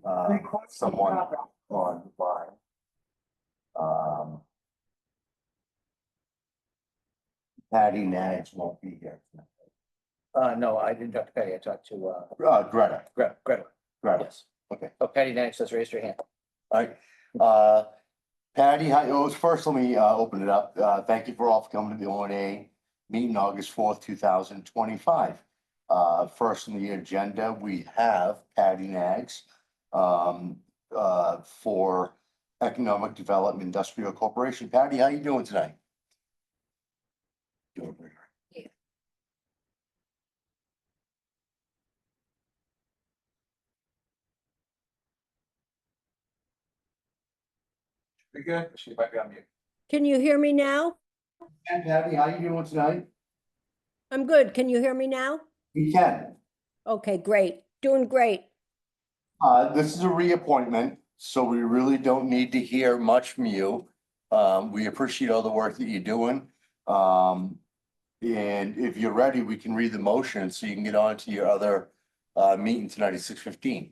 having someone on the line. Patty Nags won't be here tonight. No, I didn't talk to Patty. I talked to, Greta. Greta. Greta. Yes. Okay. Oh, Patty Nash says raise your hand. All right. Patty, hi, first let me open it up. Thank you for all for coming to the ONA meeting August 4th, 2025. First on the agenda, we have Patty Nags for Economic Development Industrial Corporation. Patty, how you doing tonight? Doing great. Pretty good. She might be on mute. Can you hear me now? And Patty, how you doing tonight? I'm good. Can you hear me now? We can. Okay, great. Doing great. This is a reappointment, so we really don't need to hear much from you. We appreciate all the work that you're doing. And if you're ready, we can read the motion so you can get on to your other meeting tonight at 6:15.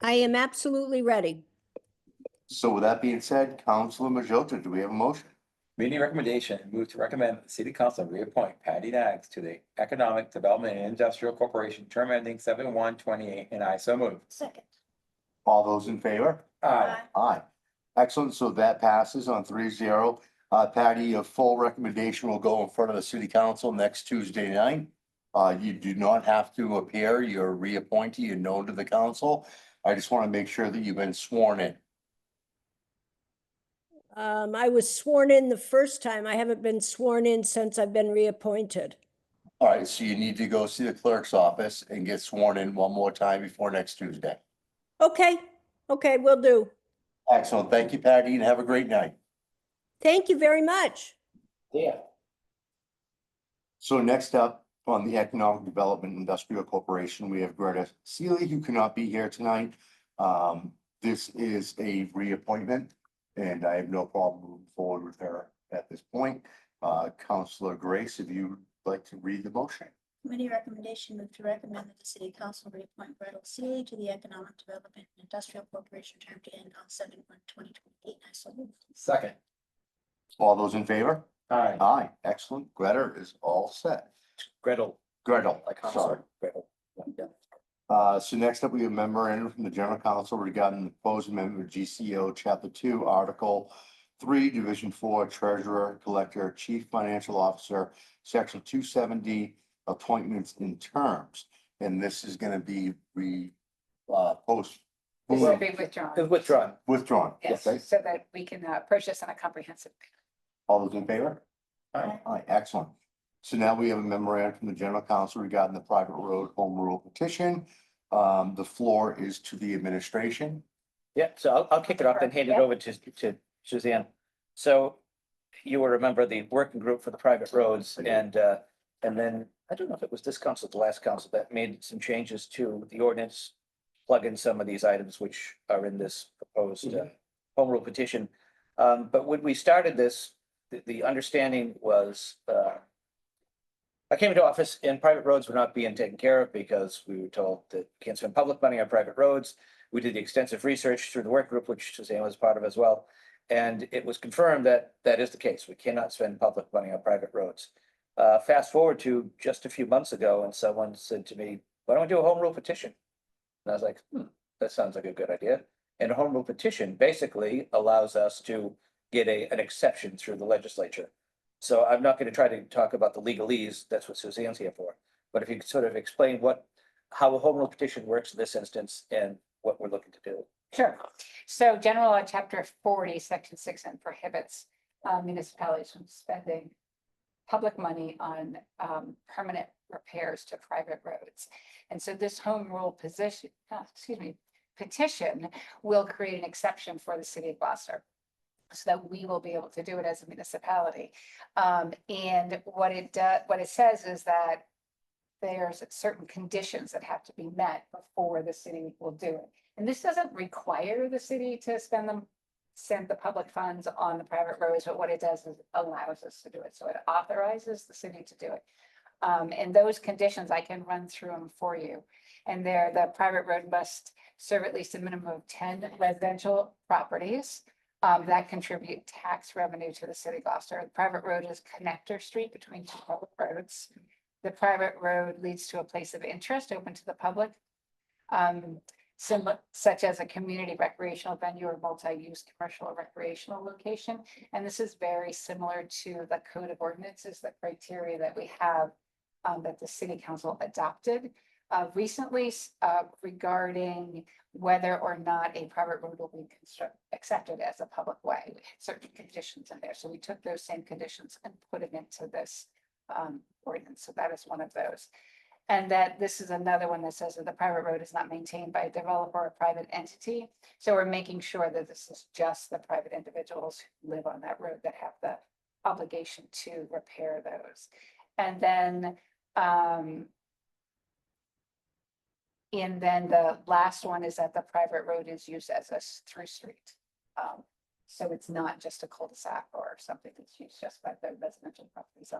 I am absolutely ready. So with that being said, Councilor Majota, do we have a motion? Meeting recommendation, move to recommend that the city council reappoint Patty Nags to the Economic Development and Industrial Corporation, term ending 7/1/28, and I so move. Second. All those in favor? Aye. Aye. Excellent. So that passes on 3-0. Patty, a full recommendation will go in front of the city council next Tuesday night. You do not have to appear. You're a reappointee. You're known to the council. I just want to make sure that you've been sworn in. I was sworn in the first time. I haven't been sworn in since I've been reappointed. All right, so you need to go see the clerk's office and get sworn in one more time before next Tuesday. Okay, will do. Excellent. Thank you, Patty, and have a great night. Thank you very much. Yeah. So next up on the Economic Development Industrial Corporation, we have Greta Seeley, who cannot be here tonight. This is a reappointment, and I have no problem moving forward with her at this point. Councilor Grace, if you'd like to read the motion. Committee recommendation move to recommend that the city council reappoint Gretel Seeley to the Economic Development and Industrial Corporation, term to end on 7/1/2028. I so move. Second. All those in favor? Aye. Aye, excellent. Greta is all set. Gretel, Gretel, like sorry. Counselor Gretel. Yeah. So next up, we have a memorandum from the General Council regarding the proposed amendment of GCO Chapter 2, Article 3, Division 4, Treasurer, Collector, Chief Financial Officer, Section 270, appointments in terms. And this is gonna be This will be withdrawn. It's withdrawn. withdrawn. Yes, Okay. so that we can purchase on a comprehensive. All those in favor? Aye. Aye, excellent. So now we have a memorandum from the General Council regarding the private road home rule petition. The floor is to the administration. Yeah, so I'll kick it off and hand it over to Suzanne. So you will remember the working group for the private roads and then I don't know if it was this council, the last council that made some changes to the ordinance. Plug in some of these items which are in this proposed home rule petition. But when we started this, the understanding was I came into office and private roads were not being taken care of because we were told that you can't spend public money on private roads. We did the extensive research through the work group, which Suzanne was part of as well. And it was confirmed that that is the case. We cannot spend public money on private roads. Fast forward to just a few months ago and someone said to me, why don't we do a home rule petition? And I was like, that sounds like a good idea. And a home rule petition basically allows us to get an exception through the legislature. So I'm not going to try to talk about the legalese. That's what Suzanne's here for. But if you could sort of explain how a home rule petition works in this instance and what we're looking to do. Sure. So General Law, Chapter 40, Section 6, and prohibits municipalities from spending public money on permanent repairs to private roads. And so this home rule petition will create an exception for the city of Gloucester, so that we will be able to do it as a municipality. And what it says is that there's certain conditions that have to be met before the city will do it. And this doesn't require the city to send the public funds on the private roads, but what it does is allows us to do it. So it authorizes the city to do it. And those conditions, I can run through them for you. And there, the private road must serve at least a minimum of 10 residential properties that contribute tax revenue to the city of Gloucester. The private road is connector street between two public roads. The private road leads to a place of interest open to the public, such as a community recreational venue or multi-use commercial or recreational location. And this is very similar to the code of ordinances, the criteria that we have that the city council adopted recently regarding whether or not a private road will be accepted as a public way. We had certain conditions in there, so we took those same conditions and put it into this ordinance. So that is one of those. And that this is another one that says that the private road is not maintained by a developer or a private entity. So we're making sure that this is just the private individuals who live on that road that have the obligation to repair those. And then the last one is that the private road is used as a through street. So it's not just a cul-de-sac or something that's used just by the residential properties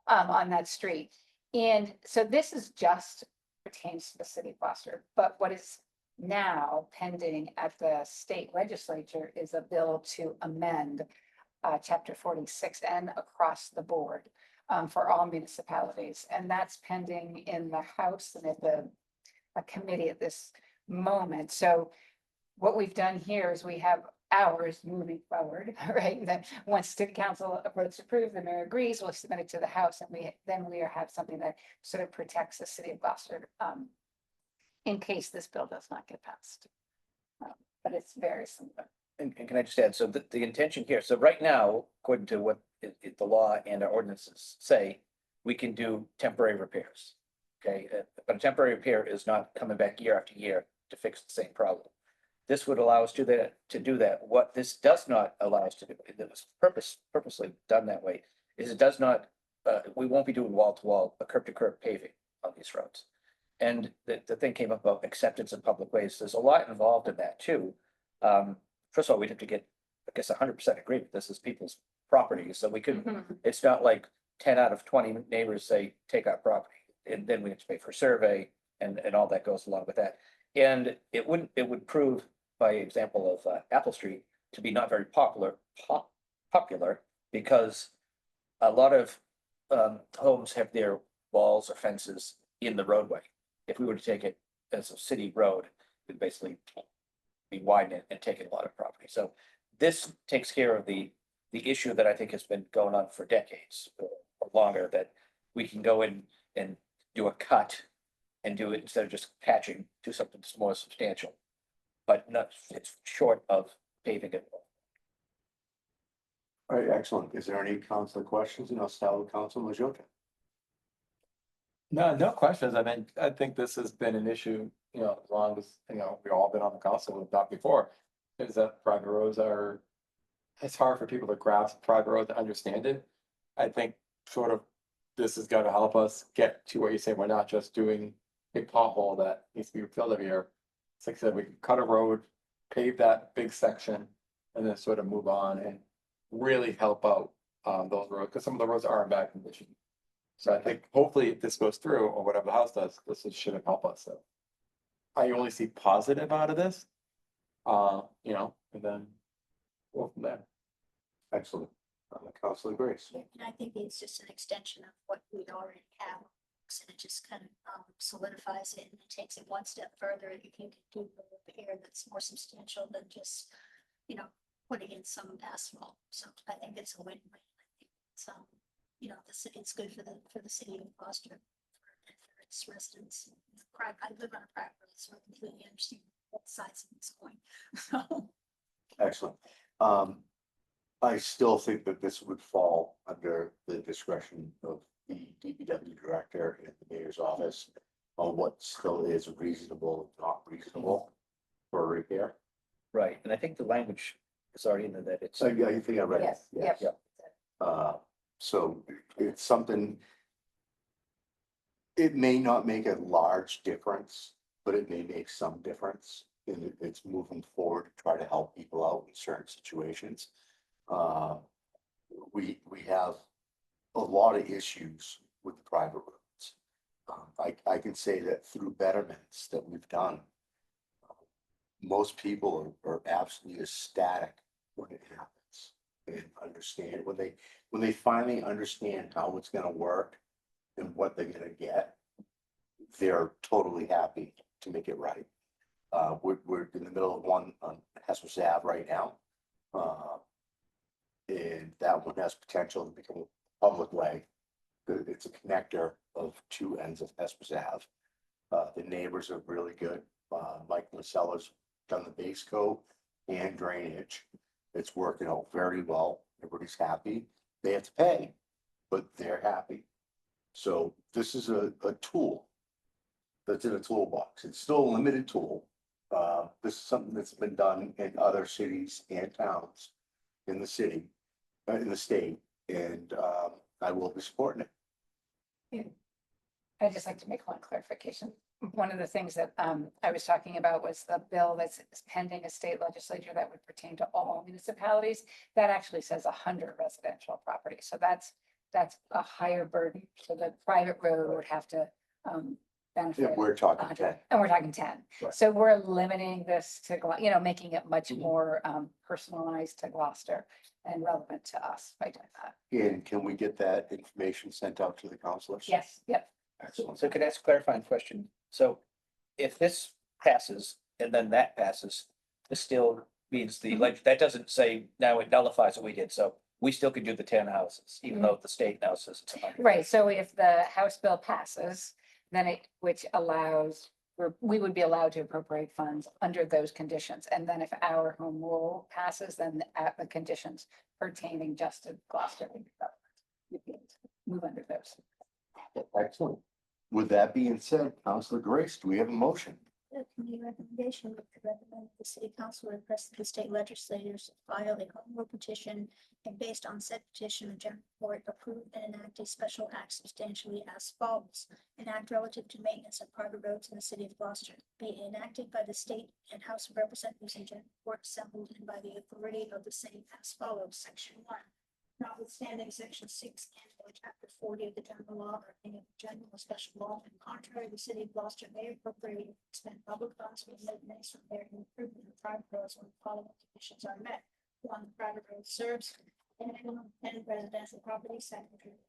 on that street. And so this is just pertains to the city of Gloucester, but what is now pending at the state legislature is a bill to amend chapter 46 and across the board for all municipalities. And that's pending in the House and at the committee at this moment. So what we've done here is we have hours moving forward, right? That once city council votes approved, the mayor agrees, we'll submit it to the House, and we have something that sort of protects the city of Gloucester in case this bill does not get passed. But it's very similar. And can I just add, so the intention here, so right now, according to what the law and our ordinances say, we can do temporary repairs. Okay, but a temporary repair is not coming back year after year to fix the same problem. This would allow us to do that. What this does not allow us to do, it was purposely done that way, is it does not, we won't be doing wall to wall, curb to curb paving on these roads. And the thing came up about acceptance of public ways. There's a lot involved in that too. First of all, we'd have to get, I guess, 100% agreement. This is people's property, so we could. It's not like 10 out of 20 neighbors say take our property, and then we have to pay for survey and all that goes along with that. And it would prove, by example of Apple Street, to be not very popular because a lot of homes have their walls or fences in the roadway. If we were to take it as a city road, it'd basically be widened and taking a lot of property. So this takes care of the issue that I think has been going on for decades or longer, that we can go in and do a cut and do it instead of just patching, do something that's more substantial. But not, it's short of paving it. All right, excellent. Is there any council questions? And I'll start with Council Majota. No questions. I mean, I think this has been an issue, as long as, we've all been on the council, we've talked before, is that private roads it's hard for people to grasp private roads, to understand it. I think sort of this is gonna help us get to what you say, we're not just doing a pothole that needs to be filled every year. It's like I said, we can cut a road, pave that big section, and then sort of move on and really help out those roads, because some of the roads are in bad condition. So I think hopefully if this goes through, or whatever the House does, this should help us. So I only see positive out of this, and then go from there. Excellent. Councilor Grace. And I think it's just an extension of what we already have. And it just kind of solidifies it and it takes it one step further. If you can do a repair that's more substantial than just, putting in some asphalt. So I think it's a win-win. I think it's, it's good for the city of Gloucester and for its residents. I live on a private road, so I completely understand both sides of this coin. So. Excellent. I still think that this would fall under the discretion of the DPW director and the mayor's office on what still is reasonable, not reasonable for a repair. Right, and I think the language is already in there that it's. So yeah, you think I read it? Yes, yep. So it's something. It may not make a large difference, but it may make some difference. And it's moving forward to try to help people out in certain situations. We have a lot of issues with the private roads. I can say that through betterments that we've done, most people are absolutely ecstatic when it happens. And understand, when they finally understand how it's gonna work and what they're gonna get, they're totally happy to make it right. We're in the middle of one on Hesper Ave right now. And that one has potential to become a public way. It's a connector of two ends of Hesper Ave. The neighbors are really good. Mike Macella's done the base coat and drainage. It's working out very well. Everybody's happy. They have to pay, but they're happy. So this is a tool that's in a toolbox. It's still a limited tool. This is something that's been done in other cities and towns in the city, in the state, and I will be supporting it. I'd just like to make one clarification. One of the things that I was talking about was the bill that's pending a state legislature that would pertain to all municipalities. That actually says 100 residential properties. So that's a higher burden. So the private road would have to benefit. If we're talking 100, 10. and we're talking 10. Right. So we're limiting this to, making it much more personalized to Gloucester and relevant to us by doing that. And can we get that information sent out to the counselors? Yes, yep. Excellent. So could I ask a clarifying question? So if this passes and then that passes, this still means that doesn't say now it nullifies what we did. So we still could do the 10 houses, even though the state now says it's 100. Right, so if the House bill passes, then which allows, we would be allowed to appropriate funds under those conditions. And then if our home rule passes, then the conditions pertaining just to Gloucester would be able to move under those. Excellent. With that being said, Counselor Grace, do we have a motion? The committee recommendation would recommend the city council request the state legislators file a home rule petition, and based on said petition, the general court approve and enact a special act substantially as follows. An act relative to maintenance of private roads in the city of Gloucester be enacted by the state and House of Representatives and general court assembled and by the authority of the same as follows. Section 1. Notwithstanding section 6 and or chapter 40 of the general law or any general or special law, and contrary, the city of Gloucester may appropriate and spend public funds for maintenance, repair, and improvement of private roads when the following conditions are met. 1, the private road serves an minimum of 10 residential properties, secondary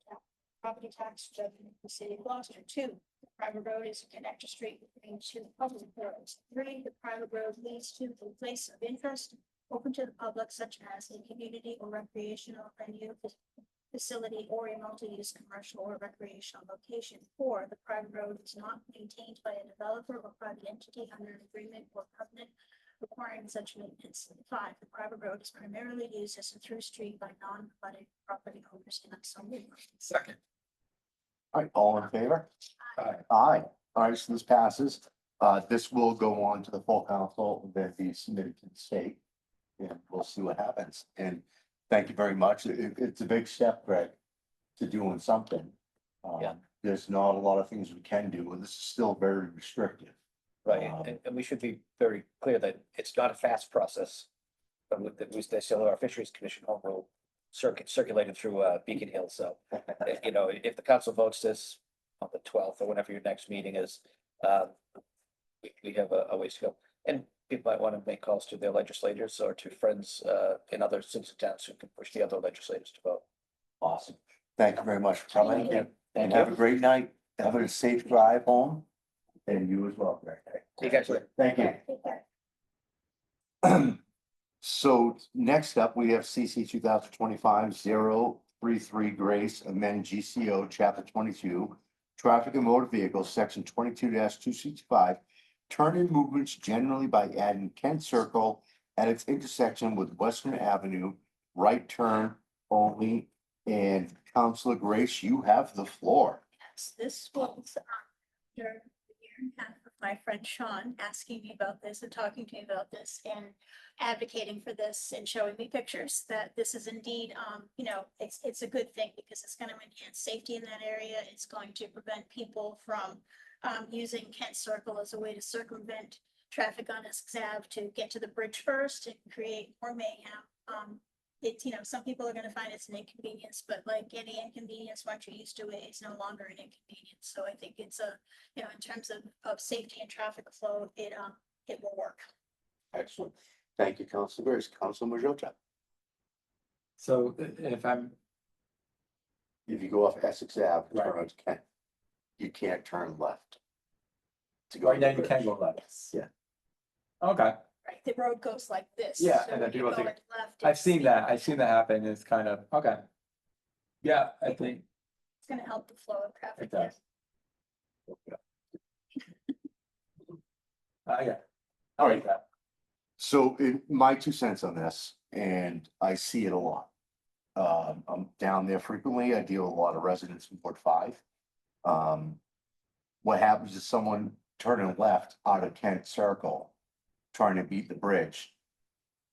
property tax revenue of the city of Gloucester. 2, the private road is a connector street between two public roads. 3, the private road leads to a place of interest open to the public, such as a community or recreational venue, facility, or a multi-use commercial or recreational location. 4, the private road is not maintained by a developer or private entity under an agreement or covenant requiring such maintenance. 5, the private road is primarily used as a through street by non-flooded property owners in some way. Second. All right, all in favor? Aye. Aye. All right, so this passes. This will go on to the full council and then be submitted to the state. And we'll see what happens. And thank you very much. It's a big step, Greg, to doing something. Yeah. There's not a lot of things we can do, and this is still very restrictive. Right, and we should be very clear that it's not a fast process. But they still have our Fisheries Commission home rule circulated through Beacon Hill, so if the council votes this on the 12th or whenever your next meeting is, we have a ways to go. And people might want to make calls to their legislators or to friends in other cities and towns who can push the other legislators to vote. Awesome. Thank you very much for coming. Thank you. And have a great night. Have a safe drive home. And you as well, Greg. See you guys later. Thank you. So next up, we have CC 2025-033 Grace, amend GCO chapter 22, traffic and motor vehicles, section 22-265, turn-in movements generally by adding Kent Circle at its intersection with Western Avenue, right turn only. And Councilor Grace, you have the floor. Yes, this was after a year and a half of my friend Sean asking me about this and talking to me about this and advocating for this and showing me pictures that this is indeed, it's a good thing because it's going to enhance safety in that area. It's going to prevent people from using Kent Circle as a way to circumvent traffic on Essex Ave to get to the bridge first and create more mayhem. it's, you know, some people are gonna find it's an inconvenience, but like any inconvenience, once you're used to it, it's no longer an inconvenience. So I think it's a, you know, in terms of safety and traffic flow, it will work. Excellent. Thank you, Council Grace. Council Majota. So if I'm, If you go off Essex Ave, Right. turn onto Kent, you can't turn left. to go right to now the you can bridge. go left. Yes. Yeah. Okay, Right, the road goes like this. Yeah, so and then when you're people take- going left, I've it's, seen you know, that, I've seen that happen, it's kind of, okay. Yeah, I think It's gonna help the flow of traffic. it does. Yeah. I like that. So in my 2 cents on this, and I see it a lot. I'm down there frequently. I deal with a lot of residents in Ward 5. What happens is someone turning left out of Kent Circle, trying to beat the bridge,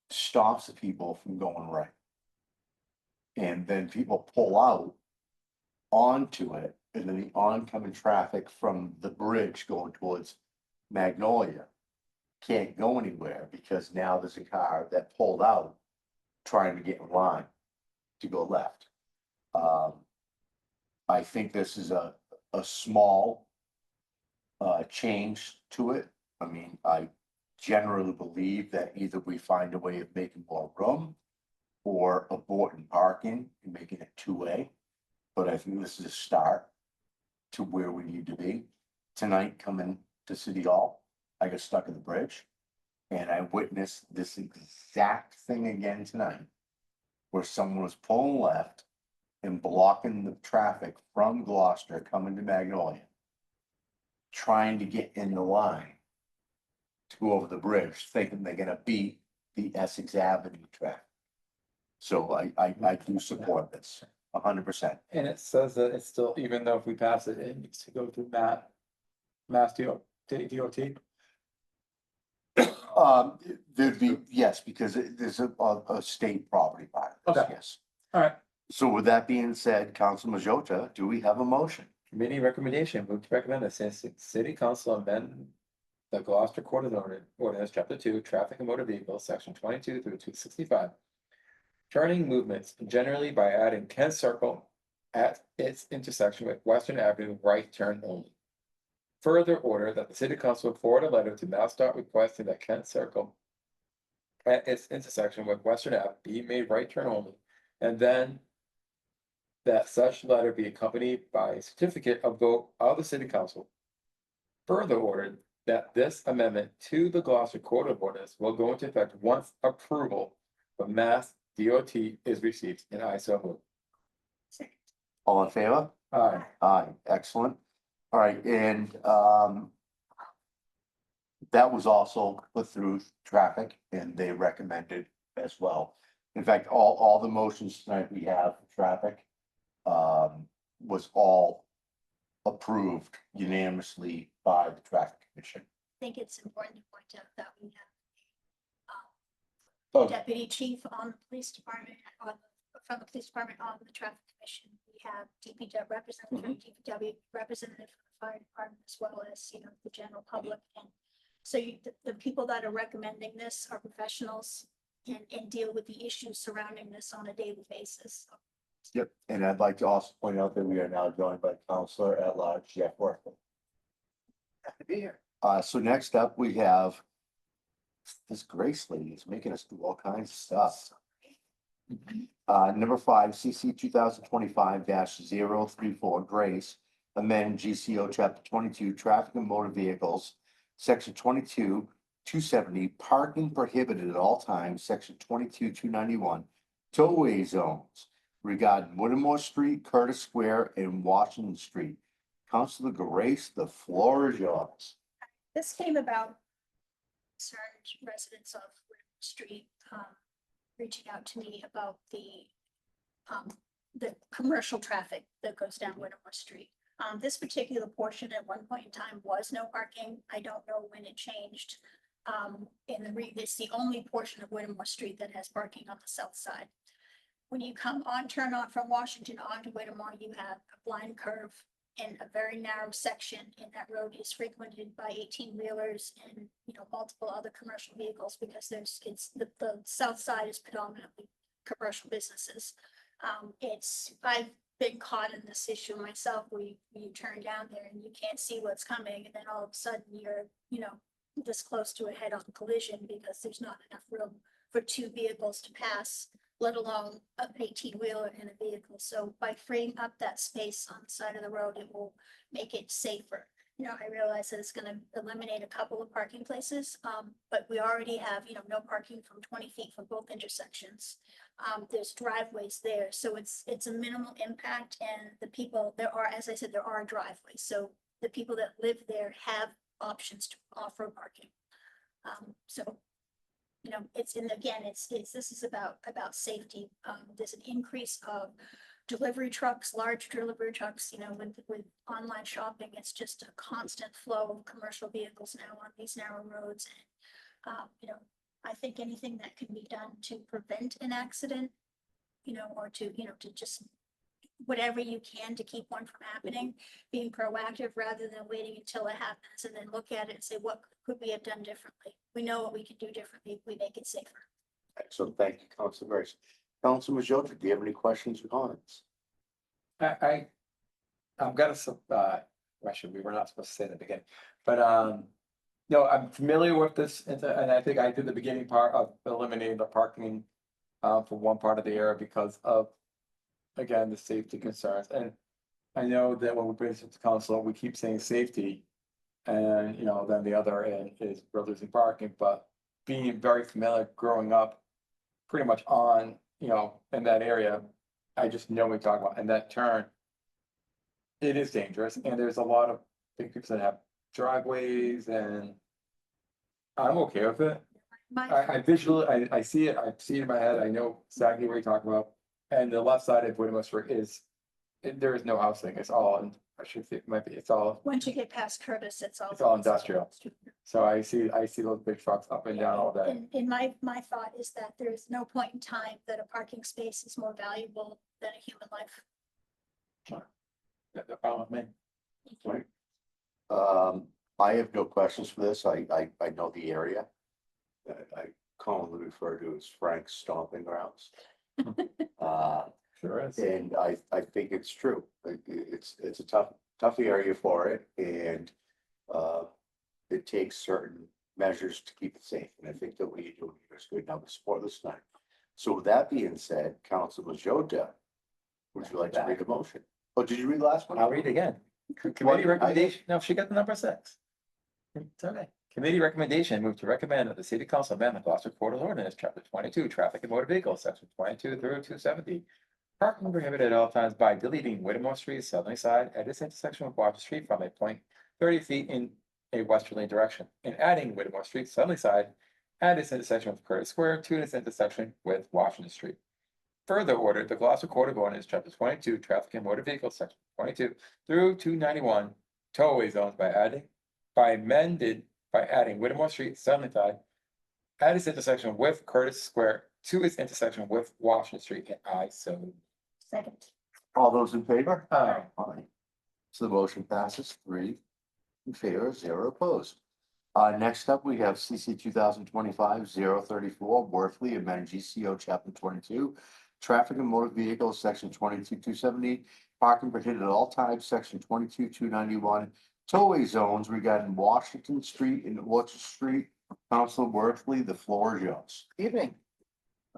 stops the people from going right. And then people pull out onto it, and then the oncoming traffic from the bridge going towards Magnolia can't go anywhere because now there's a car that pulled out trying to get in line to go left. I think this is a small change to it. I mean, I generally believe that either we find a way of making more room or aborting parking and making it two-way. But I think this is a start to where we need to be. Tonight, coming to City Hall, I got stuck at the bridge. And I witnessed this exact thing again tonight. Where someone was pulling left and blocking the traffic from Gloucester coming to Magnolia. Trying to get in the line. To go over the bridge, thinking they're gonna beat the Essex Avenue traffic. So I do support this 100%. And it says that it's still, even though if we pass it, it needs to go through Mass DOT. There'd be, yes, because there's a state property part of this, Okay. yes. All right, So with that being said, Council Majota, do we have a motion? committee recommendation, move to recommend that city council amend the Gloucester Court of Ordinance, chapter 2, traffic and motor vehicles, section 22 through 265. Turning movements generally by adding Kent Circle at its intersection with Western Avenue, right turn only. Further order that the city council forward a letter to MassDOT requesting that Kent Circle at its intersection with Western Ave be made right turn only, and then that such letter be accompanied by a certificate of vote of the city council. Further ordered that this amendment to the Gloucester Code of Ordinance will go into effect once approval from Mass DOT is received, and I so move. All in favor? Aye. Aye, excellent. All right, and that was also put through traffic and they recommended as well. In fact, all the motions tonight we have for traffic was all approved unanimously by the traffic commission. I think it's important to point out that we have Oh, deputy chief on the police department, from the police department on the traffic commission. We have DPW representative from DPW, representative from the fire department, as well as, you know, the general public. And so the people that are recommending this are professionals and deal with the issues surrounding this on a daily basis. yep, and I'd like to also point out that we are now joined by Counselor at Large Jeff Worthing. Happy to be here. So next up, we have this Grace lady is making us do all kinds of stuff. Number 5, CC 2025-034, Grace, amend GCO chapter 22, traffic and motor vehicles, section 22, 270, parking prohibited at all times, section 22, 291, tollway zones regarding Whittemore Street, Curtis Square, and Washington Street. Councilor Grace, the floor is yours. This came about concerned residents of Whittemore Street, reaching out to me about the commercial traffic that goes down Whittemore Street. This particular portion at one point in time was no parking. I don't know when it changed. It's the only portion of Whittemore Street that has parking on the south side. When you turn on from Washington onto Whittemore, you have a blind curve and a very narrow section, and that road is frequented by 18-wheelers and, you know, multiple other commercial vehicles because the south side is predominantly commercial businesses. I've been caught in this issue myself, where you turn down there and you can't see what's coming, and then all of a sudden you're, this close to a head-on collision because there's not enough room for two vehicles to pass, let alone an 18-wheeler and a vehicle. So by freeing up that space on the side of the road, it will make it safer. I realize that it's gonna eliminate a couple of parking places, but we already have, no parking from 20 feet from both intersections. There's driveways there, so it's a minimal impact, and the people, as I said, there are driveways, so the people that live there have options to offer parking. So, this is about safety. There's an increase of delivery trucks, large delivery trucks, with online shopping, it's just a constant flow of commercial vehicles now on these narrow roads. And, I think anything that can be done to prevent an accident, or to just whatever you can to keep one from happening, being proactive rather than waiting until it happens and then look at it and say, what could we have done differently? We know what we can do differently if we make it safer. Excellent, thank you, Council Grace. Council Majota, do you have any questions or comments? I've got a, question we were not supposed to say in the beginning, but, I'm familiar with this, and I think I did the beginning part of eliminating the parking for one part of the area because of, again, the safety concerns. And I know that when we bring this to council, we keep saying safety, and, then the other end is we're losing parking, but being very familiar growing up pretty much on, in that area, I just know what we talk about, and that turn, it is dangerous, and there's a lot of big people that have driveways, and I'm okay with it. I visually, I see it, I see it in my head, I know exactly what you're talking about, and the left side of Whittemore Street there is no housing, it's all, I should say, it might be, it's all, Once you get past Curtis, it's all. It's all industrial. so I see those big trucks up and down all day. And my thought is that there is no point in time that a parking space is more valuable than a human life. The problem with me. I have no questions for this. I know the area. I commonly refer to as Frank's stomping grounds. Sure is. And I think it's true. It's a tough area for it, and it takes certain measures to keep it safe. And I think that what you're doing here is good. Now, to support this tonight. So with that being said, Council Majota, would you like to read the motion? Oh, did you read the last one? I'll read again. Committee recommendation, no, she got the number 6. It's okay. Committee recommendation, move to recommend that the city council amend the Gloucester Code of Ordinance, chapter 22, traffic and motor vehicles, section 22 through 270. Parking prohibited at all times by deleting Whittemore Street southerly side at this intersection with Washington Street from a point 30 feet in a westerly direction, and adding Whittemore Street southerly side at this intersection with Curtis Square to this intersection with Washington Street. Further ordered, the Gloucester Code of Ordinance, chapter 22, traffic and motor vehicles, section 22 through 291, tollway zones by adding Whittemore Street southerly side at its intersection with Curtis Square to its intersection with Washington Street, and I so. Second. All those in favor? Aye. Aye. So the motion passes 3 in favor, 0 opposed. Next up, we have CC 2025-034, Worthley, amend GCO chapter 22, traffic and motor vehicles, section 22-270, parking prohibited at all times, section 22-291, tollway zones regarding Washington Street and Orchard Street. Council Worthley, the floor is yours. Evening.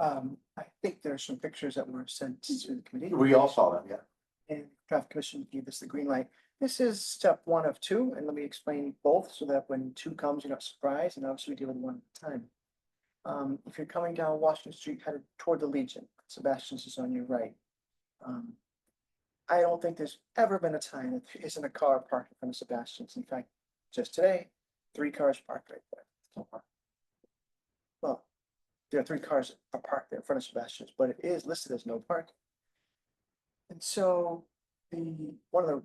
I think there's some pictures that were sent to the committee. We all saw that, yeah. And traffic commission gave us the green light. This is step 1 of 2, and let me explain both so that when 2 comes, you're not surprised, and obviously we deal with 1 at a time. If you're coming down Washington Street headed toward the Legion, Sebastian's is on your right. I don't think there's ever been a time that there isn't a car parked in front of Sebastian's. In fact, just today, 3 cars parked right there. Well, there are 3 cars are parked there in front of Sebastian's, but it is listed as no parking. And so one of the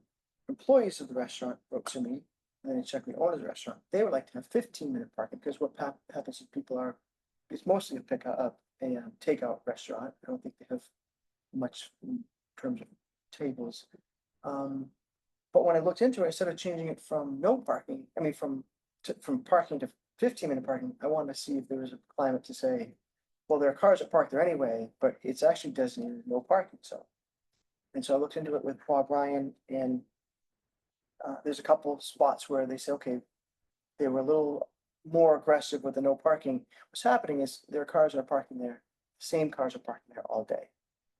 employees of the restaurant wrote to me, and then he checked the owner's restaurant. They would like to have 15-minute parking because what happens is people are, it's mostly a takeout restaurant. I don't think they have much in terms of tables. But when I looked into it, instead of changing it from no parking, from parking to 15-minute parking, I wanted to see if there was a climate to say well, there are cars that park there anyway, but it's actually designated no parking zone. And so I looked into it with Bob Ryan and there's a couple of spots where they say, okay, they were a little more aggressive with the no parking. What's happening is there are cars that are parking there, same cars are parking there all day.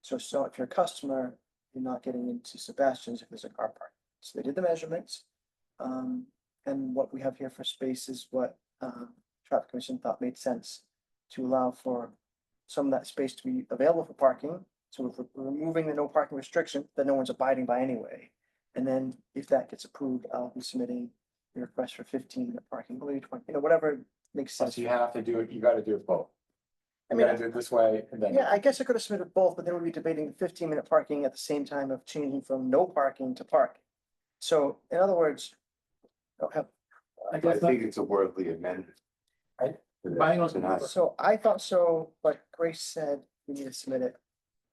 So if you're a customer, you're not getting into Sebastian's if there's a car park. So they did the measurements. And what we have here for space is what traffic commission thought made sense to allow for some of that space to be available for parking. So if we're removing the no parking restriction that no one's abiding by anyway. And then if that gets approved, I'll be submitting the request for 15-minute parking, maybe 20, whatever makes So sense. you have to do it, you gotta do it both. I You mean, gotta do it this way and then. yeah, I guess I could have submitted both, but then we'd be debating 15-minute parking at the same time of changing from no parking to parking. So in other words, I'll have, I I guess think it's a worthy amendment. I- To that- Buying those- tonight. so I thought so, but Grace said we need to submit it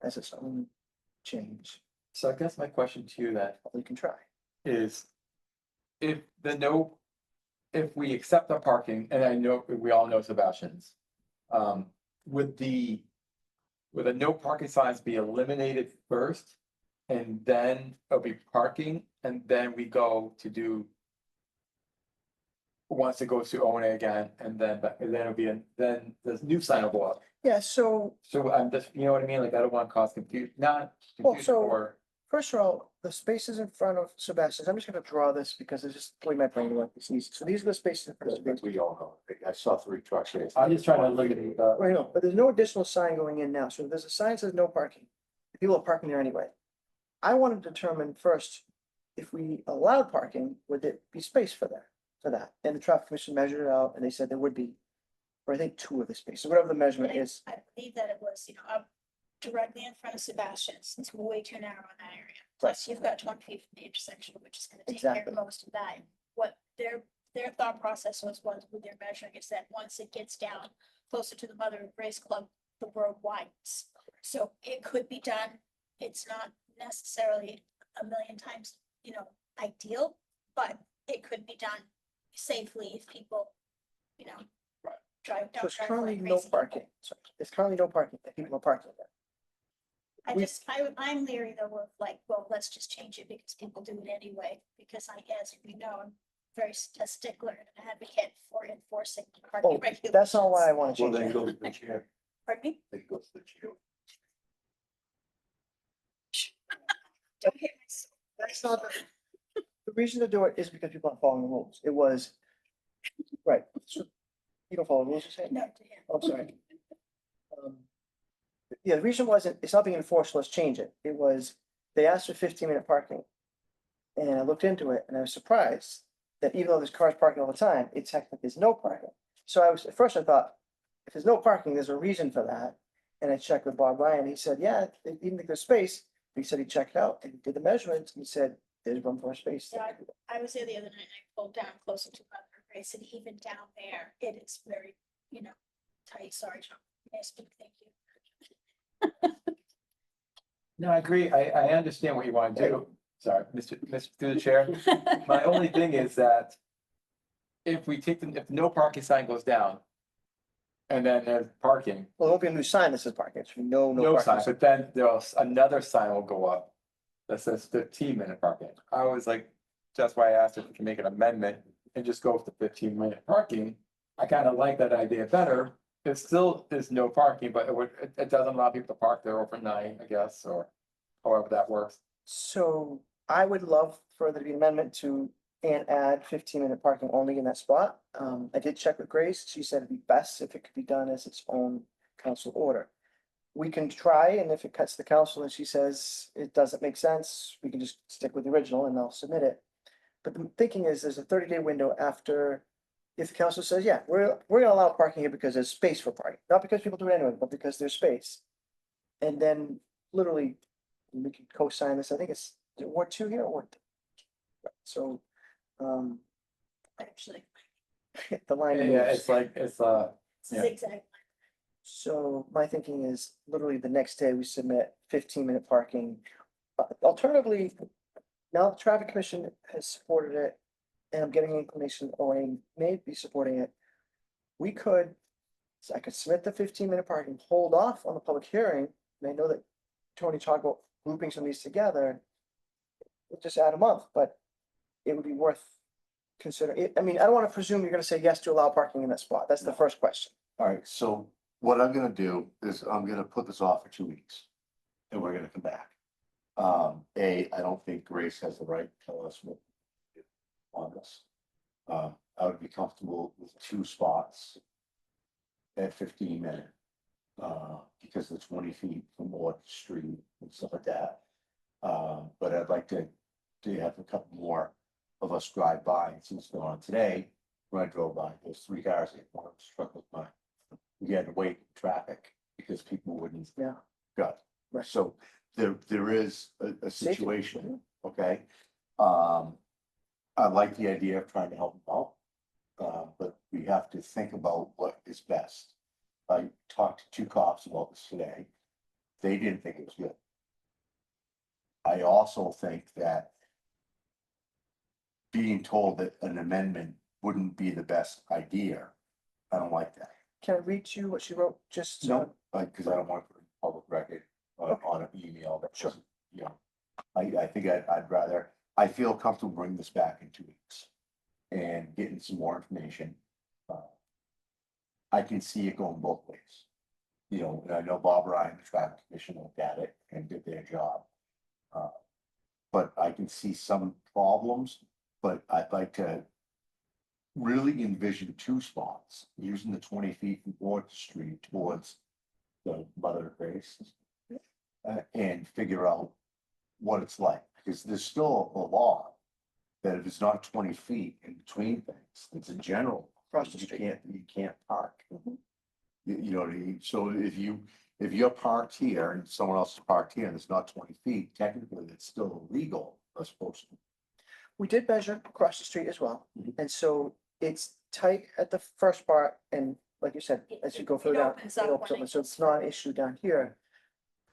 as its own change. So I guess my question to you then We can try. is. If if we accept the parking, and I know, we all know Sebastian's. Would the no parking signs be eliminated first? And then it'll be parking, and then we go to do. Once it goes to O and A again, and then it'll be, then the new sign will go up. Yeah, so So I'm just, you know what I mean, like, I don't want to cause confusion, not Well, confusion so- or. first of all, the spaces in front of Sebastian's, I'm just gonna draw this because it's just the way my brain works. It's easy. So these are the spaces in front of Sebastian's. We all know. I saw 3 trucks. here. I'm just trying to look at it, Right, no, but there's no additional sign going in now. So there's a sign that says no parking. People are parking there anyway. I want to determine first, if we allowed parking, would it be space for that? And the traffic commission measured it out and they said there would be, for I think 2 of the spaces, whatever the measurement is. I believe that it was, up directly in front of Sebastian's. It's way too narrow in that area. Plus, you've got 20 feet from the intersection, which is gonna take care Exactly. of most of that. What their thought process was with their measuring is that once it gets down closer to the Mother of Grace Club, the road widens. So it could be done. It's not necessarily a million times, ideal, but it could be done safely if people, drive. So don't it's drive currently like no crazy. parking. So it's currently no parking. People are parking there. I'm leery though of like, well, let's just change it because people do it anyway, because as we know, I'm very a stickler and an advocate for enforcing parking Oh, regulations. that's not why I want to Well, change then it. go to the chair. Pardon me? Then go to the chair. Don't hit myself. That's not the reason to do it is because people aren't following the rules. It was, right, so you don't follow the rules, you're saying? No, to him. Oh, sorry. Yeah, the reason wasn't, it's not being enforced, let's change it. It was, they asked for 15-minute parking. And I looked into it and I was surprised that even though there's cars parking all the time, it's technically there's no parking. So at first I thought, if there's no parking, there's a reason for that. And I checked with Bob Ryan, he said, yeah, they didn't think there's space. He said he checked it out and he did the measurements and he said, there's room for space. Yeah, I was there the other night, and I pulled down closer to Mother of Grace, and even down there, it is very, tight. Sorry, John. May I speak? Thank you. No, I agree. I understand what you want to do. Sorry, Mr. through the chair. My only thing is that. If if no parking sign goes down. And then there's parking, Well, there won't be a new sign that says parking, it's no no sign, parking. but then there's another sign will go up. That says 15-minute parking. I was like, that's why I asked if we can make an amendment and just go with the 15-minute parking. I kind of like that idea better. It still is no parking, but it doesn't allow people to park there overnight, I guess, or however that works. So I would love for there to be an amendment to and add 15-minute parking only in that spot. I did check with Grace. She said it'd be best if it could be done as its own council order. We can try, and if it cuts the council and she says it doesn't make sense, we can just stick with the original and I'll submit it. But the thinking is there's a 30-day window after, if the council says, yeah, we're gonna allow parking here because there's space for parking, not because people do it anyway, but because there's space. And then literally, we can co-sign this. I think is it Ward 2 here or Ward? So, Actually, the line. Yeah, moves. it's like, Yeah. zigzag. So my thinking is literally the next day we submit 15-minute parking. Alternatively, now the traffic commission has supported it and I'm getting inclination OA may be supporting it. We could So I could submit the 15-minute parking, hold off on the public hearing, and I know that Tony talked about grouping some of these together. We'll just add a month, but it would be worth considering. I mean, I don't want to presume you're gonna say yes to allow parking in that spot. That's the first question. All right, so what I'm gonna do is I'm gonna put this off for 2 weeks. And we're gonna come back. I don't think Grace has the right to tell us what to do on this. I would be comfortable with 2 spots at 15 minute. Because the 20 feet from Ward Street and stuff like that. But I'd like to have a couple more of us drive by, and since they're on today, when I drove by, there's 3 cars that one of them struck with mine. We had to wait in traffic because people wouldn't. Yeah. Got, Right. so there is a Safety. situation, okay? I like the idea of trying to help them out. But we have to think about what is best. I talked to 2 cops about this today. They didn't think it was good. I also think that being told that an amendment wouldn't be the best idea, I don't like that. Can I read you what she wrote? Just, No, because I don't want to put it in public record Okay. on an email that Sure. wasn't, you know. I think I'd rather, I feel comfortable bringing this back in 2 weeks and getting some more information. I can see it going both ways. You know, and I know Bob Ryan, the traffic commission, looked at it and did their job. But I can see some problems, but I'd like to really envision 2 spots, using the 20 feet from Ward Street towards the Mother of Grace. And figure out what it's like, because there's still a law that if it's not 20 feet in between things, it's a general. Across the You street. can't park. Mhm. You know what I mean? So if you're parked here and someone else is parked here and it's not 20 feet, technically it's still illegal, I suppose. we did measure across the street as well, Mhm. and so it's tight at the first part, and like you said, It- as you it- go it further down, opens it up opens when up, it so it's gets not an further. issue down here.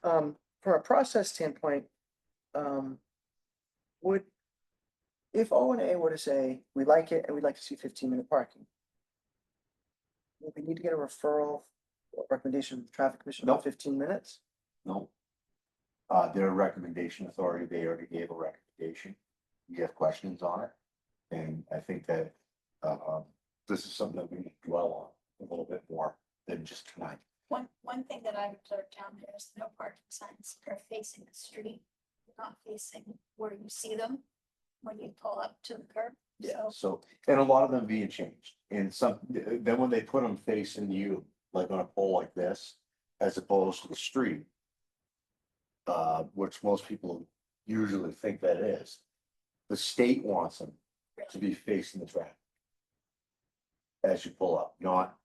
From a process standpoint, would, if O and A were to say, we like it and we'd like to see 15-minute parking, would we need to get a referral or recommendation from the traffic commission about Nope. 15 minutes? No. Their recommendation authority, they already gave a recommendation. You have questions on it? And I think that, this is something that we need to dwell on a little bit more than just tonight. One thing that I observed down there is no parking signs are facing the street, not facing where you see them when you pull up to the curb. So So, and a lot of them being changed, and some, then when they put them facing you, like on a pole like this, as opposed to the street. Which most people usually think that is. The state wants them to be facing the traffic. As you pull up, not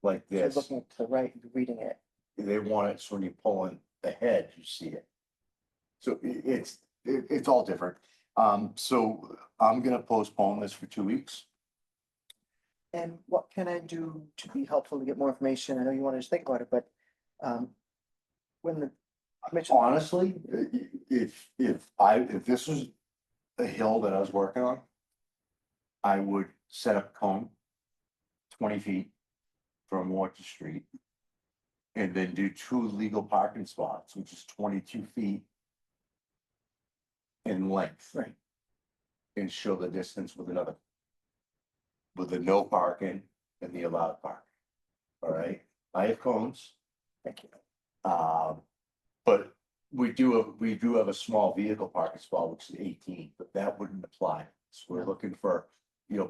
like So you're this, looking to the right, and reading it. they want it, so when you're pulling ahead, you see it. So it's all different, so I'm gonna postpone this for 2 weeks. And what can I do to be helpful to get more information? I know you want to just think about it, but when the commission, Honestly, if this was a hill that I was working on, I would set up a cone 20 feet from Water Street, and then do 2 legal parking spots, which is 22 feet in length. Right. And show the distance with the no parking and the allowed parking. All right, I have cones. thank you. But we do have a small vehicle parking spot, which is 18, but that wouldn't apply. So we're No. looking for,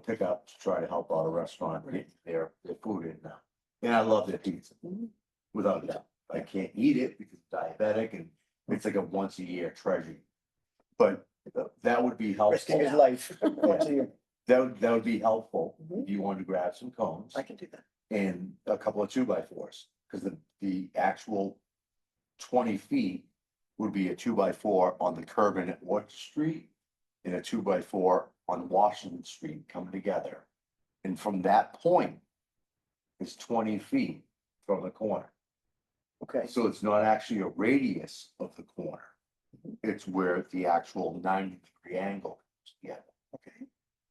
pickup to try to help out a restaurant get their food in now. And I love their pizza, Mhm. without a doubt. I can't eat it because I'm diabetic, and it's like a once a year treasure. But that would be Risking his helpful. life once a year. That would be helpful Mhm. if you wanted to grab some cones I can do that. and a couple of 2x4s, because the actual 20 feet would be a 2x4 on the curb in at Water Street and a 2x4 on Washington Street coming together. And from that point, it's 20 feet from the corner. Okay, So it's not actually a radius of the corner. It's where the actual 90-degree angle comes together. okay.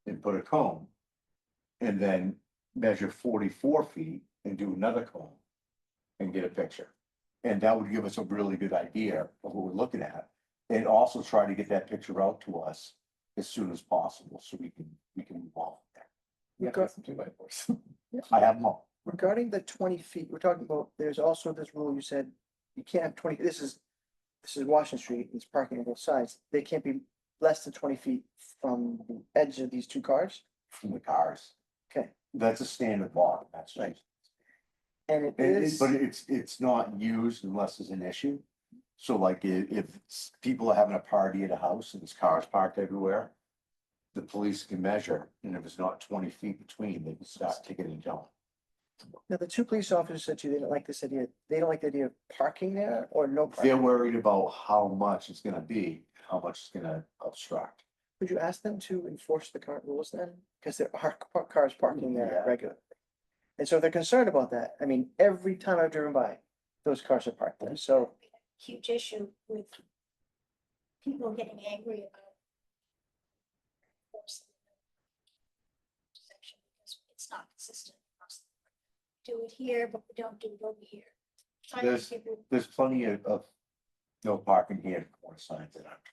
And put a cone. And then measure 44 feet and do another cone and get a picture. And that would give us a really good idea of what we're looking at. And also try to get that picture out to us as soon as possible, so we can move on from there. We have to get some 2x4s. I have them all. Regarding the 20 feet, we're talking about, there's also this rule, you said, you can't have 20, this is Washington Street, there's parking on both sides, they can't be less than 20 feet from the edge of these two cars. From the cars. Okay. That's a standard law, that's right. And it And is, but it's not used unless there's an issue. So like if people are having a party at a house and there's cars parked everywhere. The police can measure, and if it's not 20 feet between, they can start ticketing John. now the two police officers said to you, they don't like this idea, they don't like the idea of parking there or no They're parking. worried about how much it's gonna be, how much it's gonna obstruct. Could you ask them to enforce the current rules then? Because there are cars parking there Yeah. regularly. And so if they're concerned about that, I mean, every time I've driven by, those cars are parked there, so. Huge issue with people getting angry about. forcing the section because it's not consistent across the board. Do it here, but we don't do it over here. Trying to There's- give you- There's plenty of no parking here, corner signs that aren't.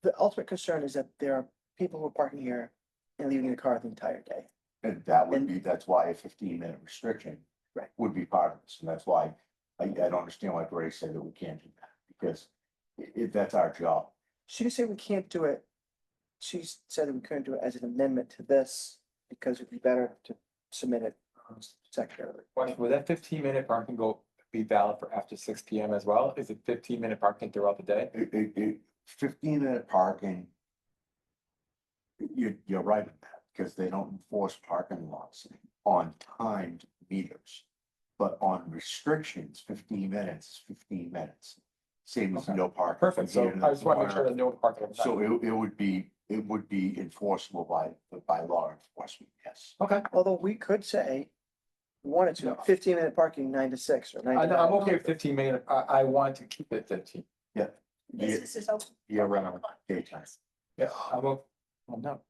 The ultimate concern is that there are people who are parking here and leaving the car the entire day. And that would And- be, that's why a 15-minute restriction. Right. Would be part of this, and that's why I don't understand why Grace said that we can't do that, because that's our job. She didn't say we can't do it. She said that we couldn't do it as an amendment to this because it'd be better to submit it secondarily. Would that 15-minute parking go be valid for after 6 PM as well? Is it 15-minute parking throughout the day? 15-minute parking. You're right with that, because they don't enforce parking laws on timed meters. But on restrictions, 15 minutes is 15 minutes, same as Okay. no parking. Perfect, so here in I just want to make sure corner. that no parking. at the So time. it would be enforceable by law enforcement, yes. Okay, Although we could say, we wanted to, No. 15-minute parking 9 to 6 or 9 to 9. I'm okay with 15-minute, I want to keep it 15. Yeah, Business is open. year round, daytime. Yeah, I'm not.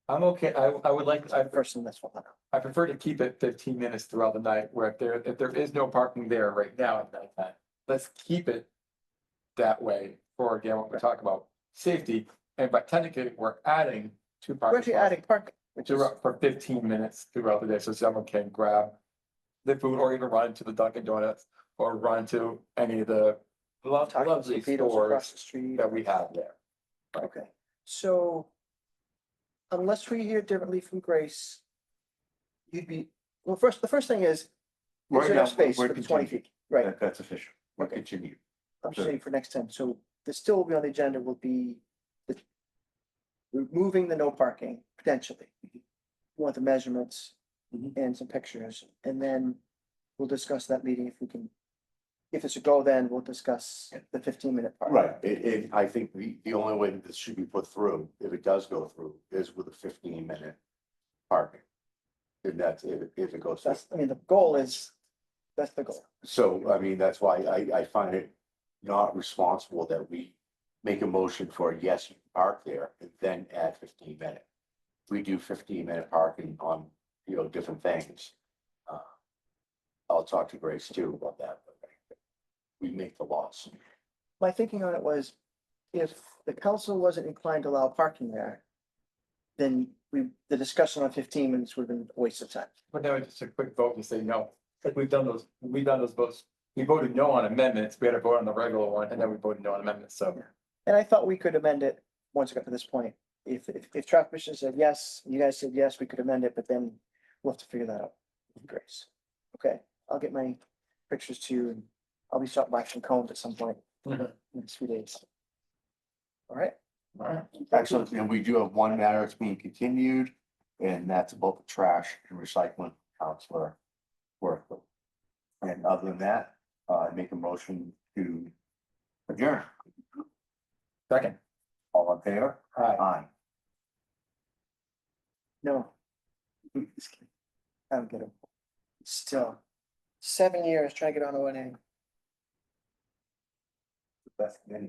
I'm okay, I would like, Person, that's what. I prefer to keep it 15 minutes throughout the night, where if there is no parking there right now at nighttime, let's keep it that way for, again, what we're talking about, safety, and but technically, we're adding 2 We're parking actually spots adding parking, which is, for 15 minutes throughout the day, so someone can grab the food or even run to the Dunkin' Donuts or run to any of the talking to lovely Peter's across stores the street. that we have there. Okay, so unless we hear differently from Grace, you'd be, well, the first thing is Right now, enough space we're for the 20 continuing. feet, right? That's official, we're Okay. continuing. I'm just saying for next time, so the still will be on the agenda will be the removing the no parking potentially. We want the measurements Mhm. and some pictures, and then we'll discuss that meeting if we can. If it's a go, then we'll discuss the 15-minute part. Right, I think the only way that this should be put through, if it does go through, is with a 15-minute parking. And that's if it goes through. That's, I mean, the goal is, that's the goal. So, I mean, that's why I find it not responsible that we make a motion for, yes, you can park there, and then add 15-minute. We do 15-minute parking on, different things. I'll talk to Grace too about that, but we make the laws. My thinking on it was, if the council wasn't inclined to allow parking there, then the discussion on 15 minutes would have been a waste of time. But now it's just a quick vote to say no, like we've done those votes, we voted no on amendments, we had to vote on the regular one, and then we voted no on amendments, so. And I thought we could amend it once it got to this point. If traffic commission said yes, you guys said yes, we could amend it, but then we'll have to figure that out with Grace. Okay, I'll get my pictures to you and I'll be stopping by some cones at some point in the next few days. All right, Alright. Excellent, and we do have one matter that's being continued, and that's about the trash and recycling counselor work. And other than that, I make a motion to adjourn. Second. All in favor? Aye. Aye. no. Just kidding. I don't get it. Still, 7 years trying to get on O&A. Best committee.